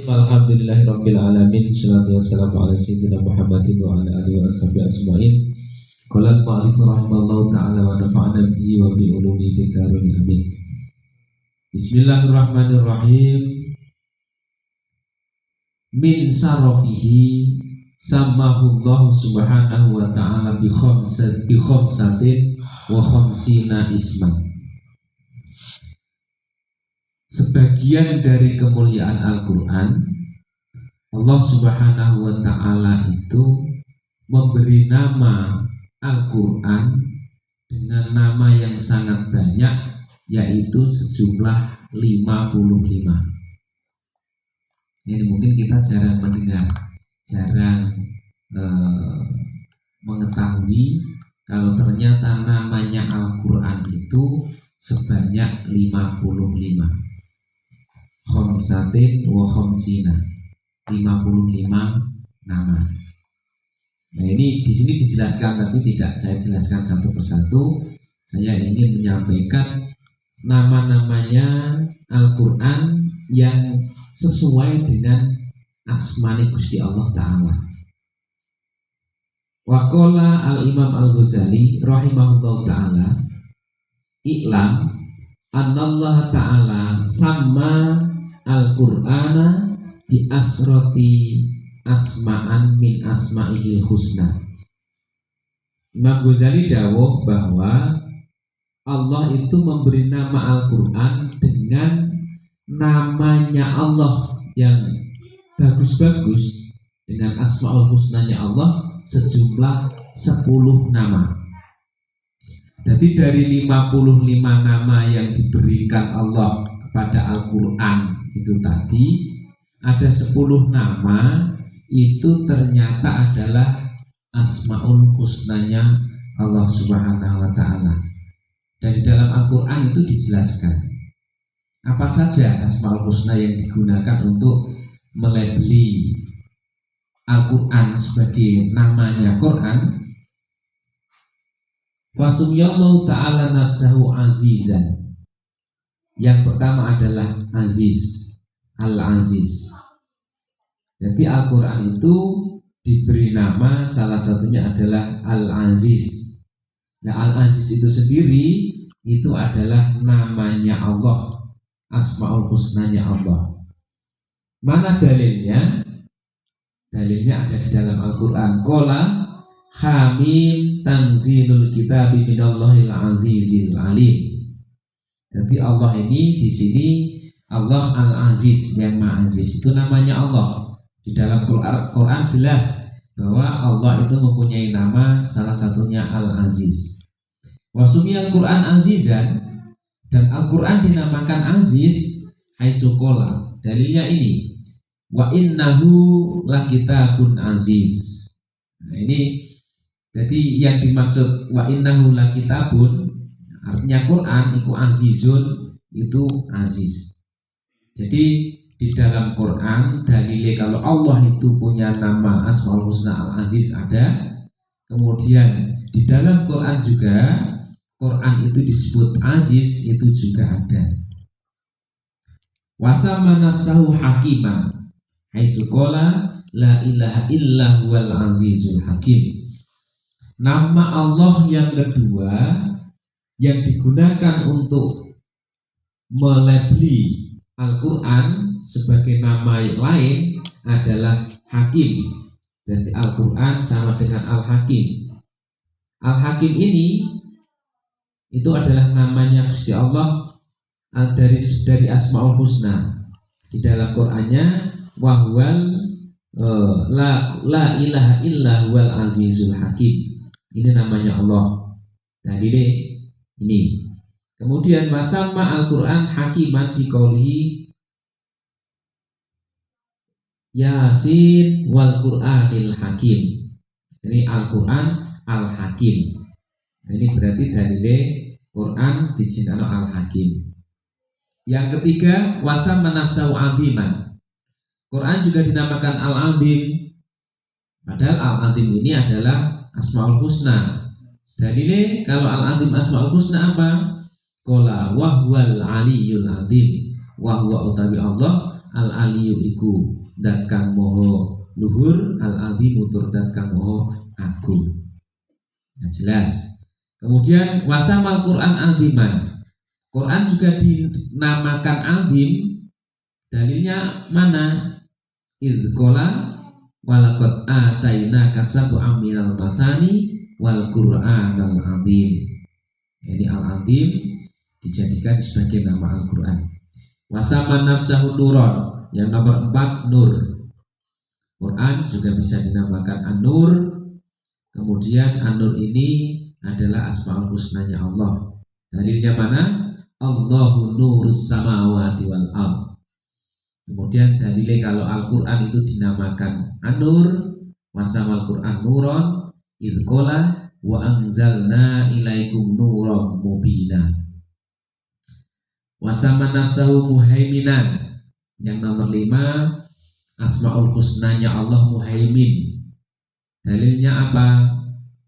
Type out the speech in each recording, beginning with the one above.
Alhamdulillahirabbil alamin, shalatu wassalamu ala sayyidina Muhammadin wa ala alihi washabihi ajmain. Qala al-mu'allif rahimallahu ta'ala wa nafa'ana bihi wa bi ulumihi fid dharain amin. Bismillahirrahmanirrahim. Min sarafihi samahu Allah subhanahu wa ta'ala bi khamsatin wa khamsina isman. Sebagian dari kemuliaan Al-Quran, Allah subhanahu wa ta'ala itu memberi nama Al-Quran dengan nama yang sangat banyak, yaitu sejumlah 55. Ini mungkin kita jarang mendengar, jarang mengetahui kalau ternyata namanya Al-Quran itu sebanyak 55. Khamsatin wa khamsina, 55 nama. Nah, ini di sini dijelaskan, tapi tidak saya jelaskan satu persatu. Saya ingin menyampaikan nama-namanya Al-Quran yang sesuai dengan asmani Gusti Allah Ta'ala. Wa qala al-Imam Al-Ghazali rahimahullah ta'ala, i'lam annallaha ta'ala sama Al-Qur'ana bi asrati asma'an min asma'ihil husna. Imam Ghazali dawuh bahwa Allah itu memberi nama Al-Quran dengan namanya Allah yang bagus-bagus, dengan asma'ul husnanya Allah sejumlah 10 nama. Jadi dari 55 nama yang diberikan Allah kepada Al-Quran itu tadi, ada 10 nama itu ternyata adalah asma'ul husnanya Allah subhanahu wa ta'ala. Dan di dalam Al-Quran itu dijelaskan apa saja asma'ul husna yang digunakan untuk melabeli Al-Quran sebagai namanya Quran. Wasumyallahu ta'ala nafsahu azizan. Yang pertama adalah Aziz, Al-Aziz. Jadi Al-Quran itu diberi nama, salah satunya adalah Al-Aziz. Nah, Al-Aziz itu sendiri itu adalah namanya Allah, asma'ul husnanya Allah. Mana dalilnya? Dalilnya ada di dalam Al-Quran. Qala Hamim tanzilul kitabi minallahil azizil alim. Jadi Allah ini di sini Allah Al-Aziz, yang Maha Aziz, itu namanya Allah. Di dalam Quran jelas bahwa Allah itu mempunyai nama, salah satunya Al-Aziz. Wasumi Al-Quran Azizan, dan Al-Quran dinamakan Aziz haitsu qala. Dalilnya ini, wa innahu lakitabun aziz. Nah, ini jadi yang dimaksud wa innahu lakitabun, artinya Quran itu azizun, itu aziz. Jadi di dalam Quran dalilnya kalau Allah itu punya nama Asmaul Husna Al-Aziz ada. Kemudian di dalam Quran juga Quran itu disebut aziz, itu juga ada. Wasama nafsahu hakiman haitsu qala la ilaha illa huwal azizul hakim. Nama Allah yang kedua yang digunakan untuk melabeli Al-Quran sebagai nama lain adalah Hakim. Jadi Al-Quran sama dengan Al-Hakim. Al-Hakim ini itu adalah namanya Gusti Allah dari Asmaul Husna. Di dalam Qurannya wahwal la ilaha illa huwal azizul hakim. Ini namanya Allah. Dalilnya ini. Kemudian wasamma Al-Quran hakiman fi qoulihi Yasin wal Qur'anil hakim. Ini Al-Quran Al-Hakim. Ini berarti dalilnya Quran dijinakno Al-Hakim. Yang ketiga, wasamma nafsahu aziman. Quran juga dinamakan Al-Azim. Padahal Al-Azim ini adalah Asmaul Husna. Dalilnya kalau Al-Azim Asmaul Husna apa? Qala wahwal aliyul azim. Wahwa utawi Allah al aliyu iku dat kang moho luhur, al azimu tur dat kang moho agung. Nah, jelas. Kemudian wasamal Quran aziman. Quran juga dinamakan azim. Dalilnya mana? Idzqala walaqad atainaka sab'am minal masani wal Qur'anal azim. Jadi al-azim dijadikan sebagai nama Al-Qur'an. Wasama nafsahu nuron, yang nomor 4 nur. Quran juga bisa dinamakan An-Nur. Kemudian An-Nur ini adalah asmaul husnanya Allah. Dalilnya mana? Allahu nurus samawati wal ardh. Kemudian dalilnya kalau Al-Quran itu dinamakan An-Nur, wasamal Quran nuron, idqola wa anzalna ilaikum nuron mubina. Wasama nafsahu muhaiminan. Yang nomor 5, asmaul husnanya Allah muhaimin. Dalilnya apa?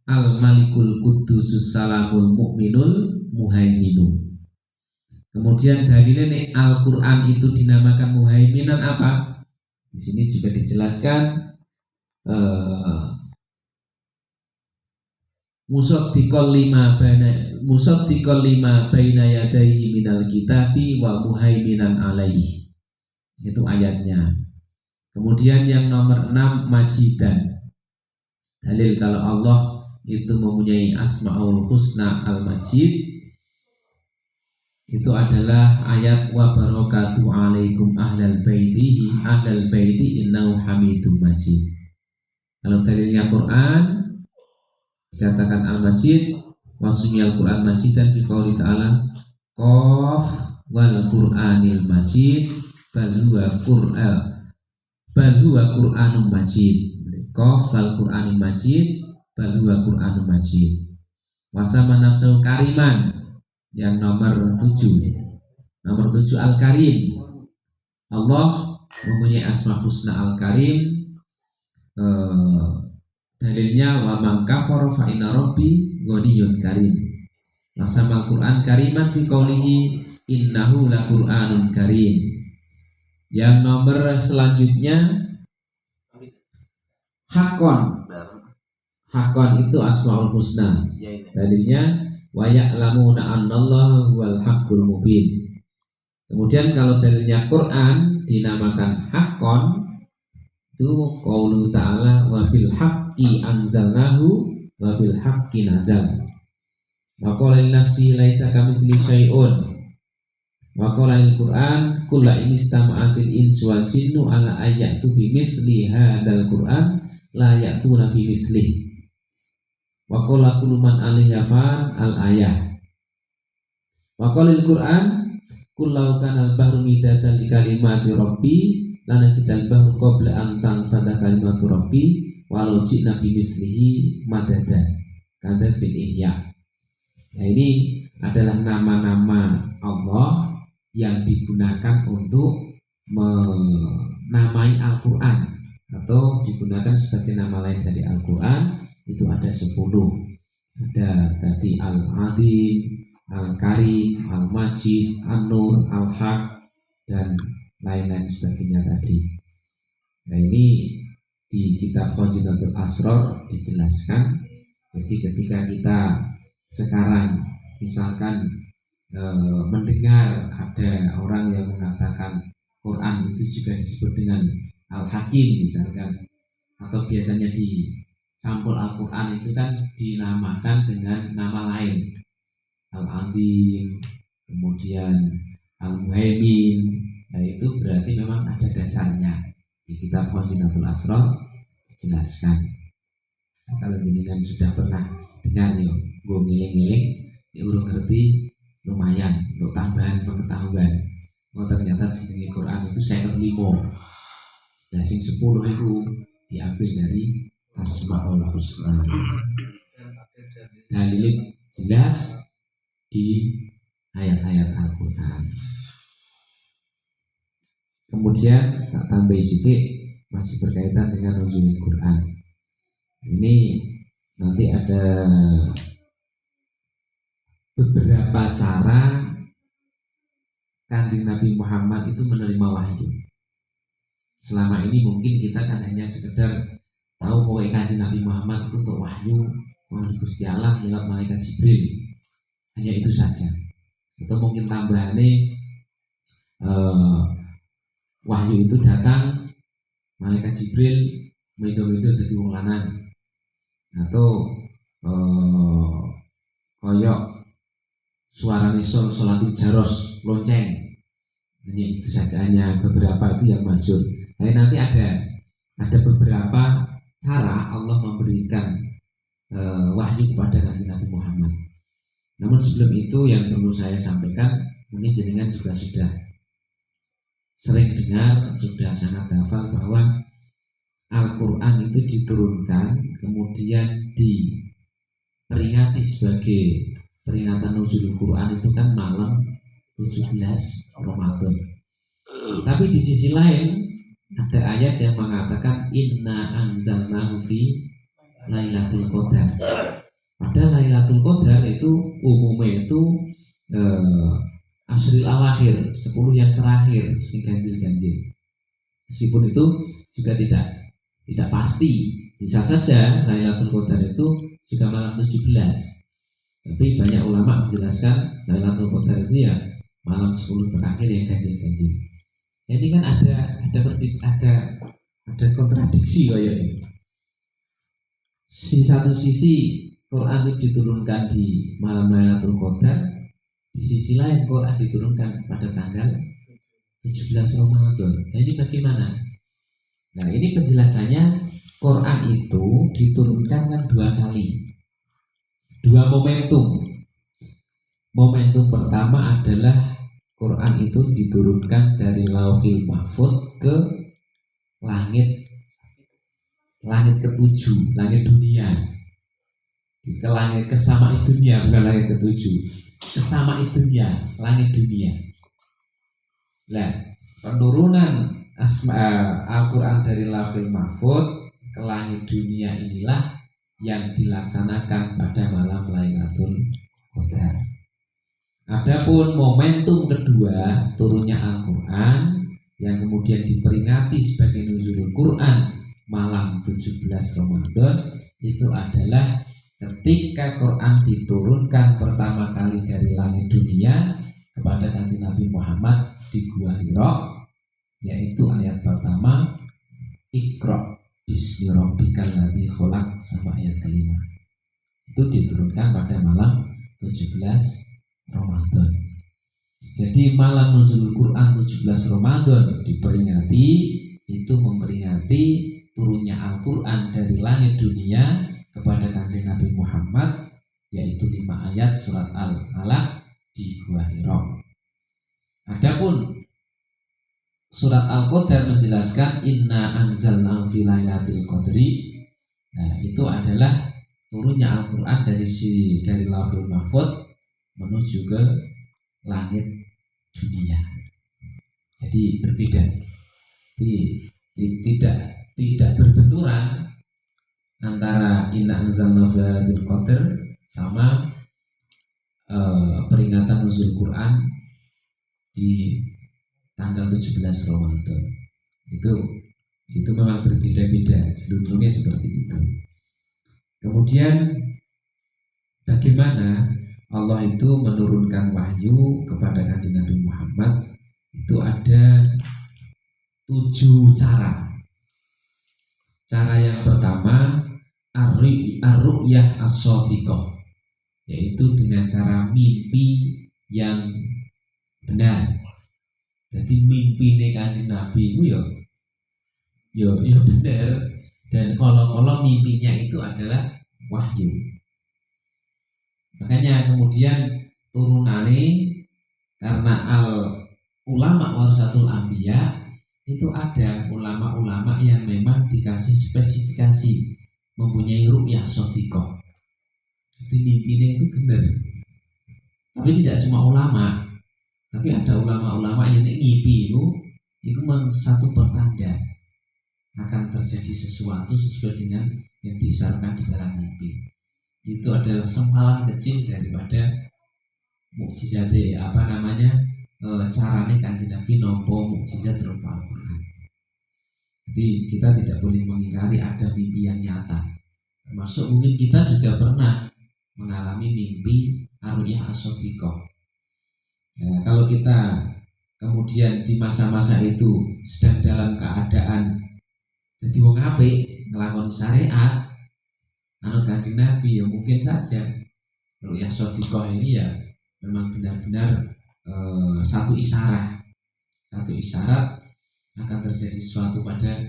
Al-Malikul Qudusus Salamul Mu'minul Muhaiminu. Kemudian dalilnya nih Al-Quran itu dinamakan muhaiminan apa? Di sini juga dijelaskan musaddiqal lima baina yadayhi minal kitabi wa muhaiminan alaihi. Itu ayatnya. Kemudian yang nomor 6 majidan. Dalil kalau Allah itu mempunyai asmaul husna al-majid, itu adalah ayat wa barakatuh alaikum ahlal baiti innahu hamidum majid. Kalau dalilnya Quran dikatakan al-majid, wasmiyal Quran majidan fi qouli ta'ala qaf wal qur'anil majid bal huwa qur'anum majid. Qaf wal qur'anil majid bal huwa qur'anum majid. Wasama nafsul kariman. Yang nomor 7 Al-Karim. Allah mempunyai asma husna Al-Karim. Dalilnya wa man kafara fa inna rabbi ghaniyyun karim. Wasamal Quran kariman fi qoulihi innahu laqur'anun karim. Yang nomor selanjutnya Hakon itu asmaul husna. Dalilnya wa ya'lamuna annallaha huwal haqqul mubin. Kemudian kalau dalilnya Quran dinamakan Hakon, itu qaulu ta'ala wa bil haqqi anzalnahu wa bil haqqi nazal. Wa qala lin nafsi laisa kamitsli syai'un. Wa qala lil Qur'an kullu in istama'atil insu wal jinnu ala ayatu bi misli hadzal Qur'an la ya'tuna bi misli. Wa qala kullu man 'alaiha fan al-ayah. Wa qala al-Qur'an qul law kana al-bahru midatan li kalimati rabbi lanafidal bahru qabla an tanfada kalimatu rabbi walau ji'na bi mislihi madada. Kata fil ihya. Nah, ini adalah nama-nama Allah yang digunakan untuk menamai Al-Qur'an atau digunakan sebagai nama lain dari Al-Qur'an. Itu ada 10. Ada tadi Al-Azim, Al-Karim, Al-Majid, An-Nur, Al-Haq, dan lain-lain sebagainya tadi. Nah, ini di kitab Khazinatul Asrar dijelaskan. Jadi ketika kita sekarang misalkan mendengar ada orang yang mengatakan Quran itu juga disebut dengan Al-Hakim misalkan, atau biasanya di sampul Al-Quran itu kan dinamakan dengan nama lain, Al-Azim, kemudian Al-Muhaimin. Nah, itu berarti memang ada dasarnya. Di kitab Khazinatul Asrar dijelaskan. Nah, kalau jenengan sudah pernah dengar yo, gue ngiling-ngiling, ya urung ngerti, lumayan untuk tambahan pengetahuan. Oh, ternyata di Quran itu 5. Nah, sing 10 itu diambil dari Asmaul Husna. Dalil jelas di ayat-ayat Al-Quran. Kemudian tak tambah sedikit, masih berkaitan dengan nuzulul Quran. Ini nanti ada beberapa cara Kanjeng Nabi Muhammad itu menerima wahyu. Selama ini mungkin kita kan hanya sekedar tahu bahwa Kanjeng Nabi Muhammad itu untuk wahyu dari Gusti Allah lewat malaikat Jibril, hanya itu saja. Atau mungkin tambahannya wahyu itu datang malaikat Jibril itu dari wong lanang, atau koyok suara nisol sholatul jaros lonceng, hanya itu saja, hanya beberapa itu yang masuk. Tapi nanti ada beberapa cara Allah memberikan wahyu kepada Nabi Muhammad. Namun sebelum itu yang perlu saya sampaikan, mungkin jenengan juga sudah sering dengar, sudah sangat hafal bahwa Al-Quran itu diturunkan kemudian diperingati sebagai peringatan nuzul Quran itu kan malam 17 Ramadan. Tapi di sisi lain ada ayat yang mengatakan inna anzalnahu fi Lailatul Qadar. Pada Lailatul Qadar itu umumnya itu asril awakhir, 10 yang terakhir, sing ganjil-ganjil. Meskipun itu juga tidak pasti, bisa saja Lailatul Qadar itu juga malam 17. Tapi banyak ulama menjelaskan Lailatul Qadar itu ya malam 10 terakhir yang ganjil-ganjil. Ini kan ada kontradiksi kayaknya. Di satu sisi Quran itu diturunkan di malam Lailatul Qadar, di sisi lain Quran diturunkan pada tanggal 17 Ramadan. Nah, ini bagaimana? Nah, ini penjelasannya, Quran itu diturunkan kan 2 kali. 2 momentum. Momentum pertama adalah Quran itu diturunkan dari Lauhil Mahfuz ke langit ke-7, langit dunia. Ke langit kesamai dunia, bukan langit ke-7. Kesamai dunia, langit dunia. Nah, penurunan Al-Quran dari Lauhil Mahfuz ke langit dunia inilah yang dilaksanakan pada malam Lailatul Qadar. Adapun momentum kedua turunnya Al-Quran yang kemudian diperingati sebagai nuzulul Quran malam 17 Ramadan itu adalah ketika Quran diturunkan pertama kali dari langit dunia kepada Kanjeng Nabi Muhammad di Gua Hira, yaitu ayat pertama Iqra bismi rabbikal ladzi khalaq sampai ayat kelima. Itu diturunkan pada malam 17 Ramadan. Jadi malam nuzul Quran 17 Ramadan diperingati, itu memperingati turunnya Al-Quran dari langit dunia kepada Kanjeng Nabi Muhammad, yaitu 5 ayat surat Al-Alaq di Gua Hira. Adapun surat Al-Qadar menjelaskan inna anzalnahu fi lailatul qadri. Nah, itu adalah turunnya Al-Quran dari Lauhul Mahfuz menuju ke langit dunia. Jadi berbeda, tidak berbenturan antara inna anzalnahu fi lailatul qadr sama peringatan nuzul Quran di tanggal 17 Ramadan. Itu memang berbeda-beda, seluruhnya seperti itu. Kemudian bagaimana Allah itu menurunkan wahyu kepada Kanjeng Nabi Muhammad? Itu ada 7 cara. Cara yang pertama ar-ru'yah as-shadiqah, yaitu dengan cara mimpi yang benar. Jadi mimpi Kanjeng Nabi itu ya benar, dan kalau mimpinya itu adalah wahyu. Makanya kemudian turunane karena ulama warasatul anbiya, itu ada ulama-ulama yang memang dikasih spesifikasi mempunyai ru'yah shadiqah. Jadi mimpinya itu benar. Tapi tidak semua ulama. Tapi ada ulama-ulama yang ngimpi itu memang satu pertanda akan terjadi sesuatu sesuai dengan yang diisyaratkan di dalam mimpi. Itu adalah sempalan kecil daripada mukjizat carane Kanjeng Nabi nampa mukjizat berupa Al-Quran. Jadi kita tidak boleh mengingkari ada mimpi yang nyata. Termasuk mungkin kita juga pernah mengalami mimpi ar-ru'yah as-shadiqah. Nah, kalau kita kemudian di masa-masa itu sedang dalam keadaan jadi wong apik, ngelakoni syariat, anut Kanjeng Nabi, ya mungkin saja ru'yah shadiqah ini ya memang benar-benar satu isyarat akan terjadi sesuatu pada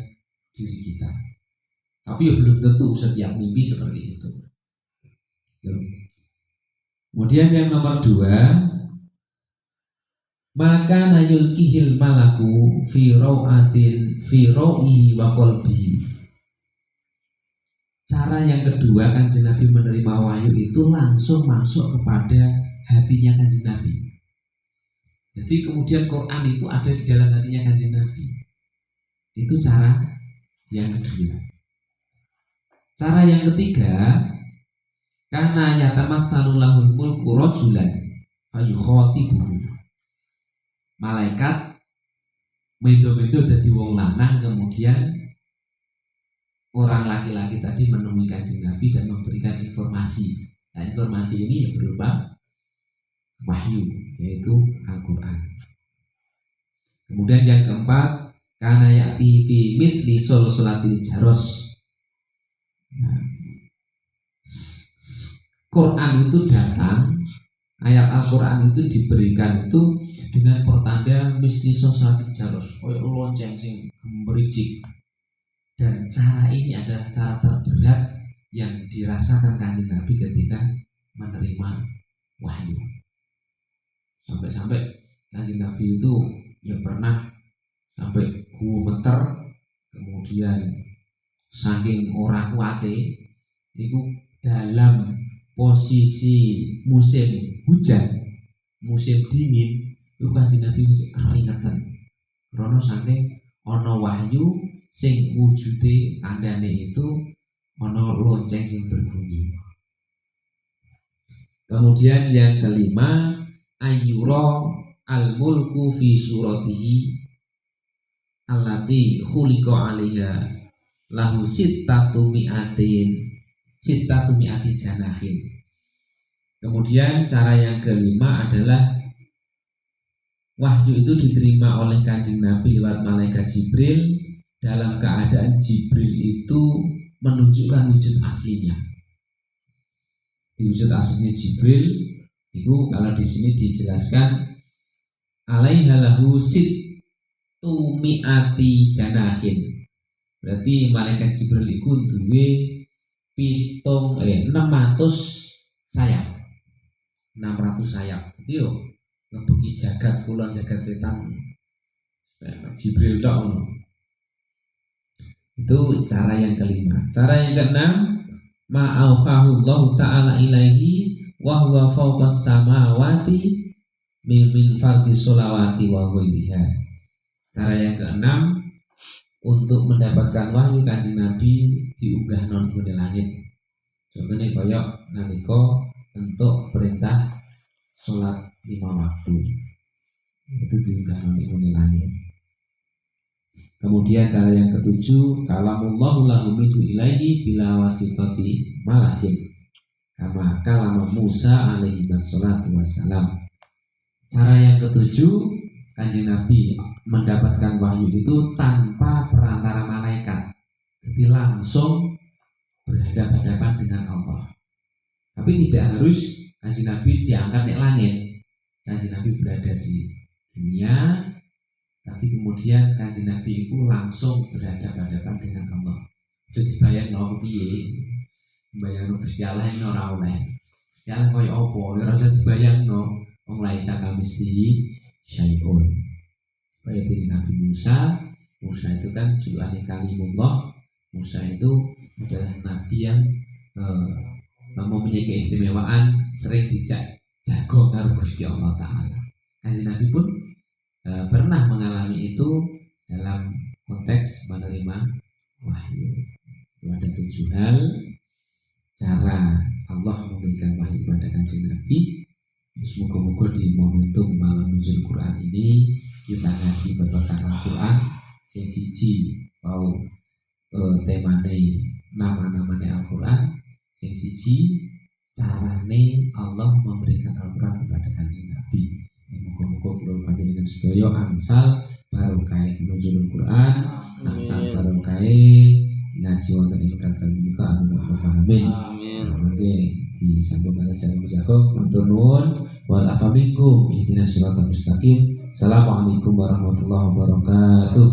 diri kita. Tapi ya belum tentu setiap mimpi seperti itu. Kemudian yang nomor 2, maka nayulkihil malaku fi ra'ihi wa qalbihi. Cara yang kedua Kanjeng Nabi menerima wahyu itu langsung masuk kepada hatinya Kanjeng Nabi. Jadi kemudian Quran itu ada di dalam hatinya Kanjeng Nabi. Itu cara yang kedua. Cara yang ketiga, karena yatamassalu lahul mulku rajulan fayukhatibuhu. Malaikat mendo-mendo dadi wong lanang, kemudian orang laki-laki tadi menemui Kanjeng Nabi dan memberikan informasi. Nah, informasi ini yang berupa wahyu, yaitu Al-Quran. Kemudian yang keempat, karena ya'ti fi misli sulsulatil jaros. Nah, Quran itu datang, ayat Al-Quran itu diberikan itu dengan pertanda misli sulsulatil jaros, koyo lonceng sing mericik. Dan cara ini adalah cara terberat yang dirasakan Kanjeng Nabi ketika menerima wahyu. Sampai-sampai Kanjeng Nabi itu ya pernah sampai gumeter, kemudian saking ora kuate itu dalam posisi musim hujan, musim dingin, itu Kanjeng Nabi wis keringetan. Karena saking ana wahyu sing wujude tandane itu ana lonceng sing berbunyi. Kemudian yang kelima, ayyura al-mulku fi suratihi allati khuliqa 'alaiha lahu sittatu mi'ati janahin. Kemudian cara yang kelima adalah wahyu itu diterima oleh Kanjeng Nabi lewat malaikat Jibril dalam keadaan Jibril itu menunjukkan wujud aslinya. Di wujud aslinya Jibril itu kalau di sini dijelaskan alaiha lahu sittu mi'ati janahin. Berarti malaikat Jibril itu duwe 600 sayap. 600 sayap. Itu yo ngebuki jagat kulon jagat wetan. Jibril tok ngono. Itu cara yang kelima. Cara yang keenam, ma'auhahu Allah ta'ala ilaihi wa huwa fawqas samawati min fardhi sholawati wa ghairiha. Cara yang keenam, untuk mendapatkan wahyu Kanjeng Nabi diunggah non di langit. Contohnya koyok nalika untuk perintah sholat 5 waktu itu diunggah non di langit. Kemudian cara yang ketujuh, kalamullahu lahu minhu ilaihi bila wasitati malakin kama kalama Musa alaihi wassalatu wassalam. Cara yang ketujuh, Kanjeng Nabi mendapatkan wahyu itu tanpa perantara malaikat, jadi langsung berhadapan-hadapan dengan Allah. Tapi tidak harus Kanjeng Nabi diangkat di langit. Kanjeng Nabi berada di dunia, tapi kemudian Kanjeng Nabi itu langsung berhadapan-hadapan dengan Allah. Jadi bayang piye? Bayang Gusti Allah ini ora oleh. Gusti Allah koyo apa? Ora usah dibayangno. Wong laisa kamitslihi syai'un. Kayak dari Nabi Musa itu kan julukannya Kalimullah. Musa itu adalah nabi yang mempunyai keistimewaan, sering dijago karo Gusti Allah Ta'ala. Kanjeng Nabi pun pernah mengalami itu dalam konteks menerima wahyu. Itu ada 7 hal cara Allah memberikan wahyu kepada Kanjeng Nabi. Semoga-moga di momentum malam nuzul Quran ini kita ngaji berbakat Al-Quran, Sing siji mau temane nama-namane Al-Qur'an, sing siji carane Allah memberikan Al-Qur'an kepada Kanjeng Nabi. Muga-muga kula panjenengan sedaya angsal barokah nuzulul Qur'an, angsal barokah ngaji wonten ing kantheng menika amin. Amin. Disambung kali jalan menjaga matur nuwun wal afabikum ihdinas siratal mustaqim. Assalamualaikum warahmatullahi wabarakatuh.